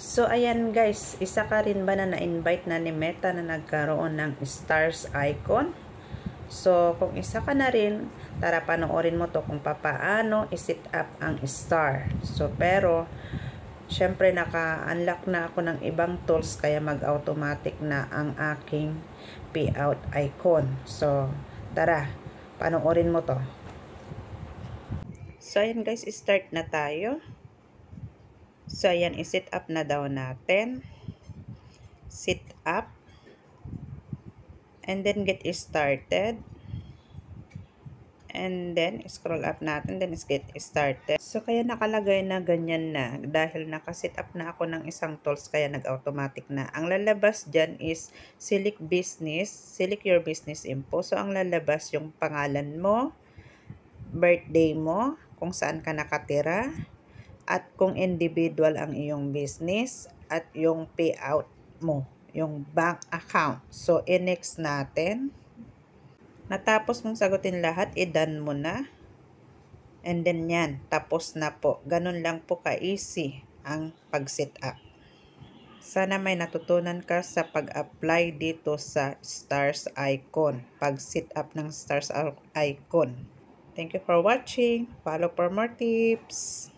So, ayan guys, isa ka rin ba na na-invite na ni Meta na nagkaroon ng stars icon? So, kung isa ka na rin, tara panoorin mo to kung papaano i-set up ang star. So, pero, syempre naka-unlock na ako ng ibang tools kaya mag-automatic na ang aking payout icon. So, tara, panoorin mo to. So, ayan guys, start na tayo. So, ayan, i-set up na daw natin. Set up. And then, get started. And then, scroll up natin. Then, get started. So, kaya nakalagay na ganyan na. Dahil nakaset up na ako ng isang tools, kaya nag-automatic na. Ang lalabas dyan is select business. Select your business info. So, ang lalabas yung pangalan mo, birthday mo, kung saan ka nakatira, at kung individual ang iyong business, at yung payout mo, yung bank account. So, i-next natin. Natapos mong sagutin lahat, i-done mo na. And then yan, tapos na po. Ganun lang po ka-easy ang pag-set up. Sana may natutunan ka sa pag-apply dito sa stars icon. Pag-set up ng stars icon. Thank you for watching. Follow for more tips.